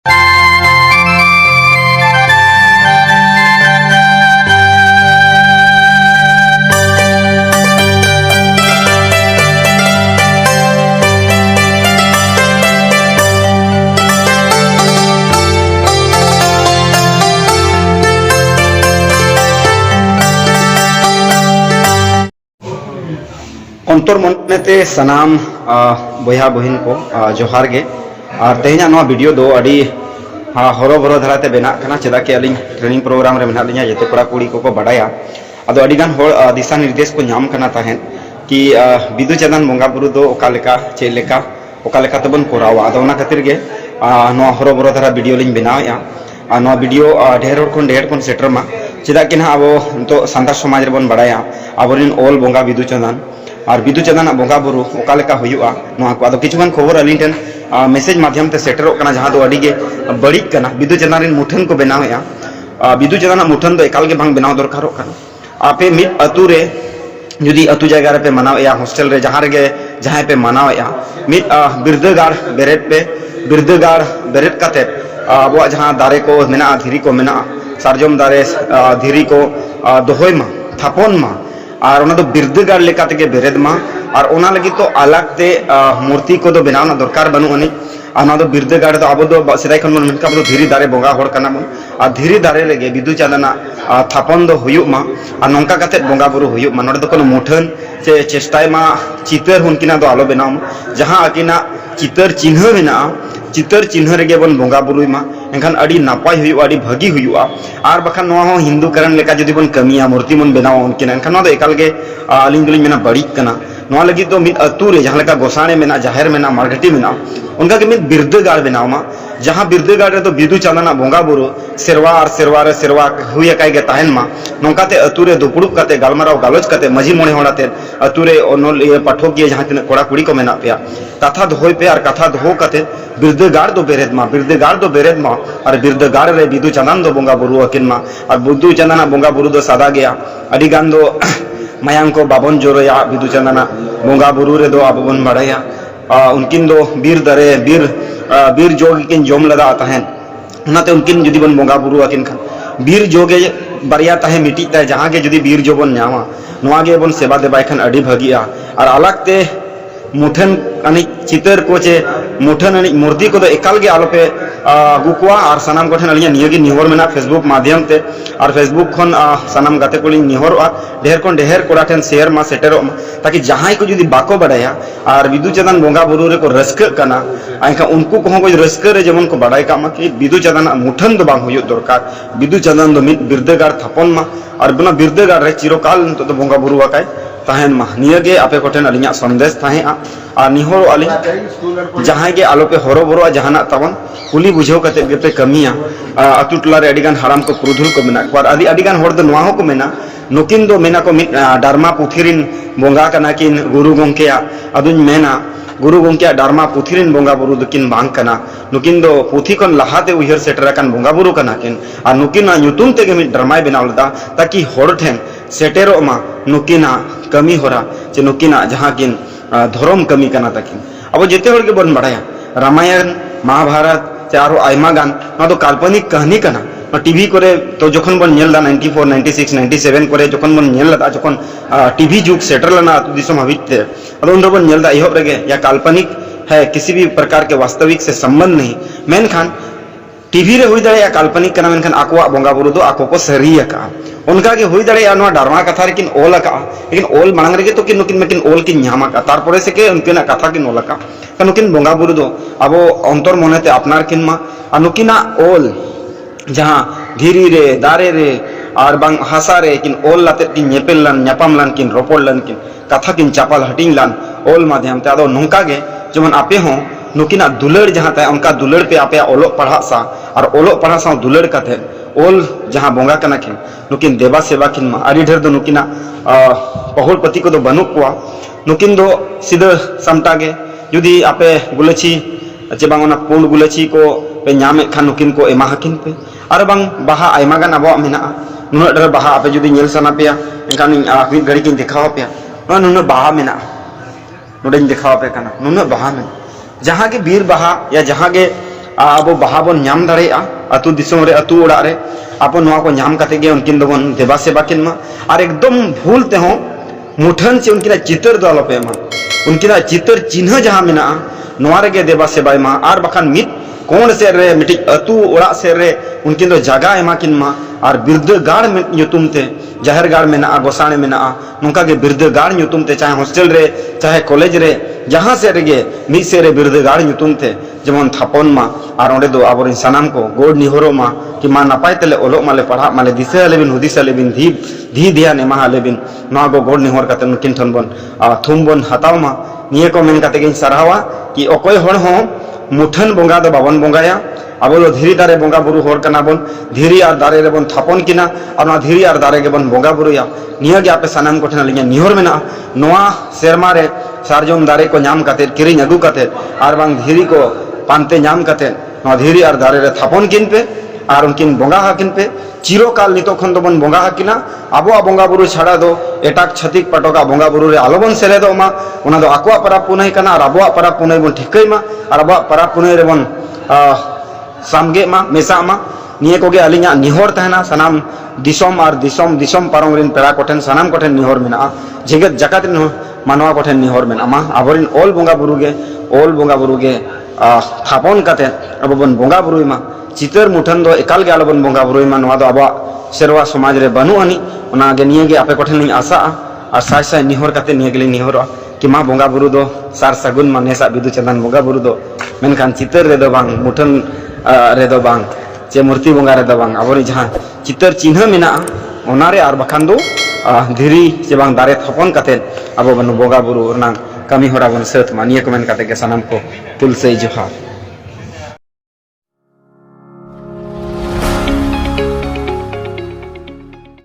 अंतर मनते सनाम बया बहन को जोहार गे और तेहना नवा वीडियो दो अड़ी हरो बरो धराते बेना कना चेदा के अलिंग ट्रेनिंग प्रोग्राम रे मेना लिया जते कड़ा कुड़ी को बाडाया अदो अडिगान होड़ दिशा निर्देश को नाम कना ताहेन कि बिदु चंदन बोंगा बुरु दो ओका लेका चे लेका ओका लेका तबन कोरावा अदो ओना खातिर गे नवा हरो बरो धरा वीडियो लिंग बनाया नवा वीडियो ढेर कोन सेटर मा चेदा कि ना अबो तो सांतार समाज रे बन बाडाया अबरिन ओल बोंगा बिदु चंदन और बिदु चंदन बोंगा बुरु ओका लेका हुयुआ नवा को अदो किछुगान खबर अलिन टेन मेसेज माध्यम ते सेटरों कना जहां दो अड़ी गे बड़ी कना बिदु चंदन रिन मुठन को बनावेया बिदु चंदन मुठन दो एकाल गे भांग बनाव दरकारो कना आपे मिद अतु रे जुदी अतु जगह रे पे मनावेया हॉस्टल रे जहां पे मनावेया मिद बिरदगाड़ बिरदगाड़ बेरेट काते अब जहां दारे को मेना धीरी को मेना सारजम दारे धीरी को दोहोय मा थापन मा और उना दो बिरदगाड़ लेका तेगे बेरेद मा और उना लगी तो अलग ते मूर्ति को दो बनावना दरकार बनु अनि आना दो बिरदगाड़ दो अब दो सिदाय खन मन मनका दो धीरी दारे बोंगा होड़ कना मन आ धीरी दारे लगे बिदु चंदना थापन दो हुयुक मा आ नंका काते बोंगा बुरु हुयुक मा नोडे दो कोनो मुठन चे चेष्टाय मा चितर हुनकिना दो आलो बनाव जहां आकिना चितर चिन्ह मेना चितर चिन्ह रेगे बन बोंगा बुरुई मा एनखान अड़ी नापाय हुयुआ अड़ी भागी हुयुआ आर बखान नोआ हो हिंदू करण लेका जदि बन कमिया मूर्ति मन बनाव उनकिना एनखान नोआ दो एकाल गे अलिंग दुलिंग मेना बड़ी कना नोआ लगी तो मिद अतु रे जहां लेका गोसाणे मेना जाहेर मेना मारघटी मेना उनका के मिद बिरदगाड़ बनाव मा जहां बिरदगाड़ रे तो बिदु चंदना बोंगा बुरु सेरवा और सेरवा हुया काय गे ताहेन मा नोंकाते अतु रे दुपुड़ुप काते गालमाराव गालोच काते मजी मोणे होड़ाते अतु रे ओनल पाठक गे जहां तिना कोड़ा कुड़ी को मेना पेया कथा दोहोय पे और कथा दोहो काते बिरदगाड़ दो बेरेद मा और बिरदगाड़ रे बिदु चंदन दो बोंगा बुरु अकिन मा और बिदु चंदना बोंगा बुरु दो सादा गया अड़ी गान दो मायांग को बाबन जोरोया बिदु चंदना बोंगा बुरु रे दो आबन बड़ाया उनकिन दो बीर दरे बीर जोग किन जोम लदा ताहेन उनाते उनकिन जुदी बन बोंगा बुरु अकिन खान बीर जोगे बारिया ताहे मिटी ताहे जहां के जुदी बीर जो बन न्यामा नोआ गे बन सेवा देबाय खान अड़ी भगिया और अलग ते मुठन अनी चितर को चे मुठन अनी मूर्ति को तो एकाल गे आलो पे गुकुआ और सनाम को ठन अलिया नियगे निहोर मेना फेसबुक माध्यम ते और फेसबुक खन सनाम गाते को लिंग निहोर ढेर कोड़ा ठन शेयर मा सेटेरो ताकि जहां को जुदी बाको बडाया और बिदु चंदन बोंगा बुरु रे को रस्क कना आइका उनको को कोई रस्क रे जेमन को बडाय का मा कि बिदु चंदन मुठन दो बांग हुयो दरकार बिदु चंदन दो मिद बिरदगाड़ थापन मा और बना बिरदगाड़ रे चिरोकाल तो बोंगा बुरु वाकाय ताहेन मा नियगे आपे कोठेन अलिया संदेश ताहे आ निहोर अली जहां के आलो पे हरो बरो जहाना तवन कुली बुझो कते गे पे कमिया अतु टला रे अडिगान हराम को पुरुधुल को मेना पर अडिगान होड़ दो नोआ हो को मेना नुकिन दो मेना को डारमा पुथिरिन बोंगा कना किन गुरु गोंकेया अदुन मेना गुरु गोंकेया डारमा पुथिरिन बोंगा बुरु दकिन बांग कना नुकिन दो पुथि कोन लहाते उहर सेटर कन बोंगा बुरु कना किन आ नुकिना नुतुम तेगे मि डरमाय बनाव लदा ताकि होड़ ठेन सेटेरो मा नुकिना कमी होरा जे नुकिना जहां किन धर्म कमी कना तकिन अब जेते होड़ के बन बडाया रामायण महाभारत चारो आयमा गान ना तो काल्पनिक कहानी कना टीवी करे तो जखन बन नेल दा 94 96 97 करे जखन बन नेल दा जखन टीवी जुग सेटल लना तो दिसम हविते अदो उन बन नेल दा इहो रेगे या काल्पनिक है किसी भी प्रकार के वास्तविक से संबंध नहीं मेन खान टीवी रे हुई दड़े या काल्पनिक कना मेन खान आकोआ बोंगा बुरु दो आको को सरिया का उनका के हुई दड़े या नो डारमा कथा रे किन ओल का लेकिन ओल मांग रे तो किन नुकिन मेकिन ओल किन न्यामा का तार परे से के उनकिन कथा किन ओल का नुकिन बोंगा बुरु दो अब अंतर मनते अपनार किन मा अनुकिना ओल जहां धीरी रे दारे रे और बांग हासा रे किन ओल लाते किन नेपेल लन न्यापाम लन किन रोपोल लन किन कथा किन चापाल हटिंग लन ओल माध्यम ते आदो नोंका गे जेमन आपे हो नुकिना दुलड़ जहां ता उनका दुलड़ पे आपे ओलो पढ़ा सा और ओलो पढ़ा सा दुलड़ काते ओल जहां बोंगा कना किन नुकिन देवा सेवा किन मा अड़ी ढेर दो नुकिना पहुल पति को दो बनु कुआ नुकिन दो सीधा समटागे जुदी आपे गुलछी चे बांगना पुंड गुलछी को पे नामे खान नुकिन को एमा हकिन पे और बांग बाहा आयमा गान अबो मेना नुना डर बाहा आपे जुदी नेल सना पेया एनखान मिद घड़ी किन दिखावा पेया नुना बाहा मेना नोडे दिखावा पे कना नुना बाहा में जहां के बीर बाहा या जहां के अब बाहा बन नाम दाड़ेया अतु दिसोम रे अतु ओड़ा रे अब नोआ को नाम काते गे उनकिन दोबन देवा सेवा किन मा और एकदम भूल ते हो मुठन से उनकिना चितर दो आलोपे मा उनकिना चितर चिन्ह जहां मेना नोआ रे गे देवा सेवा मा और बखान मिट कोण से रे मिटी अतु ओड़ा से रे उनकिन दो जगह एमा किन मा और बिरदगाड़ में युतुम ते जाहिरगाड़ में ना गोसाणे में ना नुका के बिरदगाड़ युतुम ते चाहे हॉस्टल रे चाहे कॉलेज रे जहां से रे मिट से रे बिरदगाड़ युतुम ते जेमन थापन मा और ओंडे दो आबोरिन सनाम को गोड निहोरो मा कि मा नापाय तेले ओलो माले पढ़ा माले दिसे लेबिन हुदिस लेबिन धी ध्यान एमा लेबिन ना गो गोड निहोर काते नुकिन ठन बन थुम बन हताव मा निये को मेन काते गिन सराहवा कि अकोय हर हो मुठन बोंगा दो बाबन बोंगाया अब धीरी दारे बोंगा बुरु होर कना बन धीरी और दारे रे बन थापन किना और ना धीरी और दारे के बन बोंगा बुरुया निया गे आपे सनाम को ठना लिया निहोर मेना नोआ सेरमा रे सारजोम दारे को नाम काते किरिंग अगु काते और बांग धीरी को पानते नाम काते नोआ धीरी और दारे रे थापन किन पे और उनकिन बोंगा हाकिन पे चिरोकाल नितो खन दो बन बोंगा हाकिना आबो बोंगा बुरु छाड़ा दो एटाक छतिक पटोका बोंगा बुरु रे आलोबन सेले दो मा ओना दो आकुआ परा पुनई कना और आबो परा पुनई बन ठिकई मा और आबो परा पुनई रे बन सामगे मा मेसा मा निये को गे अलिया निहोर तहना सनाम दिसोम और दिसोम दिसोम पारों रिन पेड़ा कोठेन सनाम कोठेन निहोर मेना जेगत जगत रिन मानवा कोठेन निहोर मेना मा आबोरिन ओल बोंगा बुरु गे थापन काते अब बन बोंगा बुरुई मा चितर मुठन दो एकाल गे आलोबन बोंगा बुरुई मा नोआ दो अब सेरवा समाज रे बनु अनि ओना गे निये गे आपे कोठेन लिन आशा और साय साय निहोर काते निये गेली निहोर कि मा बोंगा बुरु दो सार सगुन मा नेसा बिदु चंदन बोंगा बुरु दो मेनखान चितर रे दो बांग मुठन रे दो बांग चे मूर्ति बोंगा रे दो बांग आबोरी जहां चितर चिन्ह मेना ओनारे और बखान दो धीरी से बांग दारे थपन काते अब बन बोंगा बुरु ना कमी होरा बन सेत मानिए को मेन काते के सनम को तुलसे जोहार।